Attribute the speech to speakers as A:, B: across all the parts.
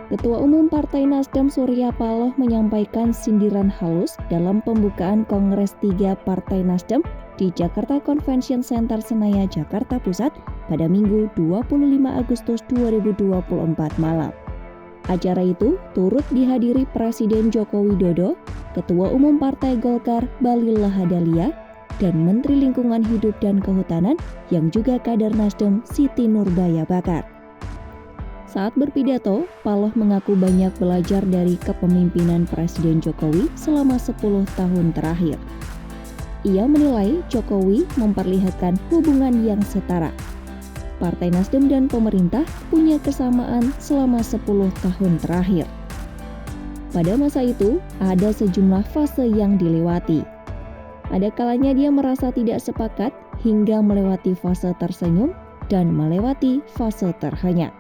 A: Ketua Umum Partai Nasdem Surya Paloh menyampaikan sindiran halus dalam pembukaan Kongres 3 Partai Nasdem di Jakarta Convention Center Senayan, Jakarta Pusat pada Minggu 25 Agustus 2024 malam. Acara itu turut dihadiri Presiden Joko Widodo, Ketua Umum Partai Golkar Bahlil Lahadalia, dan Menteri Lingkungan Hidup dan Kehutanan yang juga kader Nasdem Siti Nurbaya Bakar. Saat berpidato, Paloh mengaku banyak belajar dari kepemimpinan Presiden Jokowi selama 10 tahun terakhir. Ia menilai Jokowi memperlihatkan hubungan yang setara. Partai Nasdem dan pemerintah punya kesamaan selama 10 tahun terakhir. Pada masa itu, ada sejumlah fase yang dilewati. Ada kalanya dia merasa tidak sepakat hingga melewati fase tersenyum dan melewati fase terhenyak.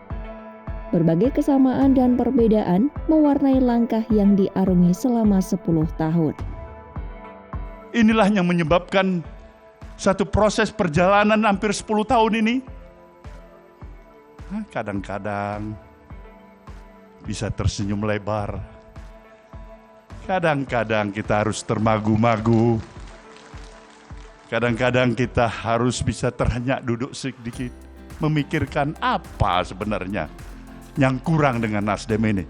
A: Berbagai kesamaan dan perbedaan mewarnai langkah yang diarungi selama 10 tahun.
B: Inilah yang menyebabkan satu proses perjalanan hampir 10 tahun ini. Kadang-kadang bisa tersenyum lebar. Kadang-kadang kita harus termagu-magu. Kadang-kadang kita harus bisa terhenyak duduk sedikit. Memikirkan apa sebenarnya yang kurang dengan Nasdem ini.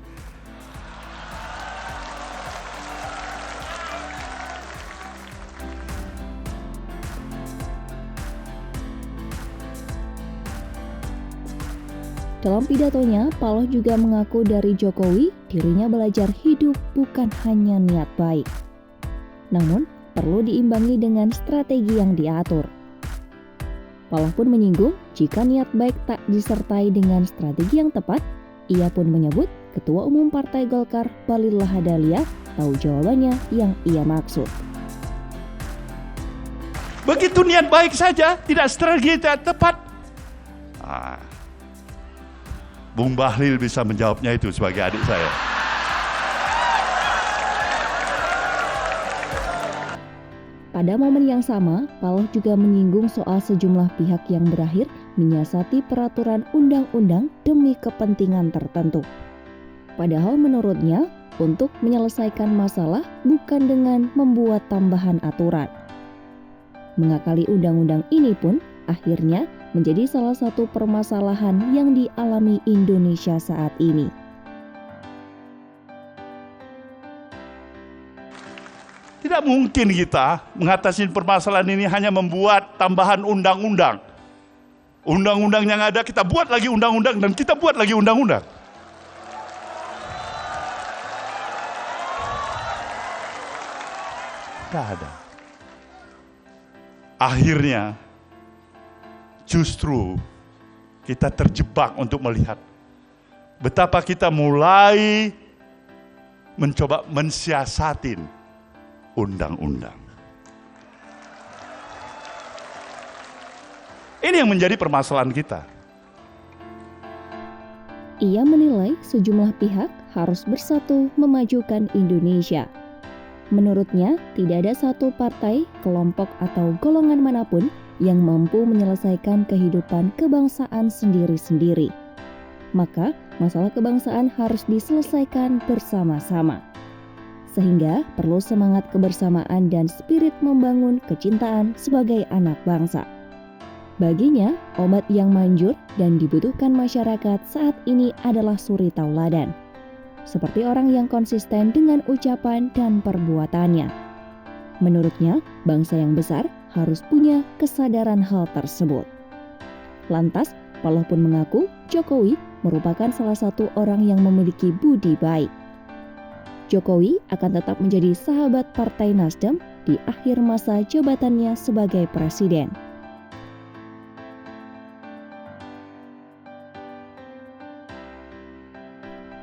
A: Dalam pidatonya, Paloh juga mengaku dari Jokowi dirinya belajar hidup bukan hanya niat baik, namun perlu diimbangi dengan strategi yang diatur. Paloh pun menyinggung jika niat baik tak disertai dengan strategi yang tepat. Ia pun menyebut Ketua Umum Partai Golkar Bahlil Lahadalia tahu jawabannya yang ia maksud.
B: Begitu niat baik saja, tidak strategi tidak tepat. Bung Bahlil bisa menjawabnya itu sebagai adik saya.
A: Pada momen yang sama, Paloh juga menyinggung soal sejumlah pihak yang berakhir menyiasati peraturan undang-undang demi kepentingan tertentu. Padahal menurutnya, untuk menyelesaikan masalah bukan dengan membuat tambahan aturan. Mengakali undang-undang ini pun akhirnya menjadi salah satu permasalahan yang dialami Indonesia saat ini.
B: Tidak mungkin kita mengatasi permasalahan ini hanya membuat tambahan undang-undang. Undang-undang yang ada kita buat lagi undang-undang dan kita buat lagi undang-undang. Tidak ada. Akhirnya justru kita terjebak untuk melihat betapa kita mulai mencoba mensiasatin undang-undang. Ini yang menjadi permasalahan kita.
A: Ia menilai sejumlah pihak harus bersatu memajukan Indonesia. Menurutnya, tidak ada satu partai, kelompok, atau golongan manapun yang mampu menyelesaikan kehidupan kebangsaan sendiri-sendiri. Maka, masalah kebangsaan harus diselesaikan bersama-sama. Sehingga perlu semangat kebersamaan dan spirit membangun kecintaan sebagai anak bangsa. Baginya, obat yang manjur dan dibutuhkan masyarakat saat ini adalah suri tauladan. Seperti orang yang konsisten dengan ucapan dan perbuatannya. Menurutnya, bangsa yang besar harus punya kesadaran hal tersebut. Lantas, Paloh pun mengaku Jokowi merupakan salah satu orang yang memiliki budi baik. Jokowi akan tetap menjadi sahabat Partai Nasdem di akhir masa jabatannya sebagai presiden.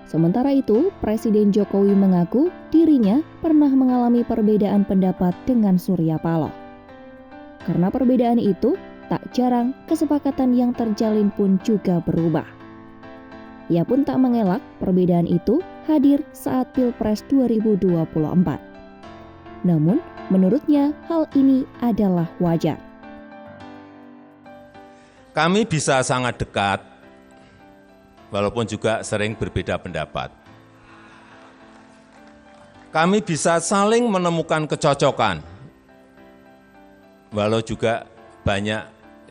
A: Sementara itu, Presiden Jokowi mengaku dirinya pernah mengalami perbedaan pendapat dengan Surya Paloh. Karena perbedaan itu, tak jarang kesepakatan yang terjalin pun juga berubah. Ia pun tak mengelak perbedaan itu hadir saat Pilpres 2024. Namun, menurutnya hal ini adalah wajar.
C: Kami bisa sangat dekat walaupun juga sering berbeda pendapat. Kami bisa saling menemukan kecocokan, walau juga banyak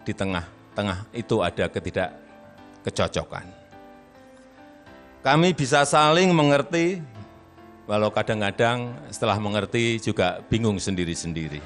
C: di tengah-tengah itu ada ketidakkecocokan. Kami bisa saling mengerti, walau kadang-kadang setelah mengerti juga bingung sendiri-sendiri.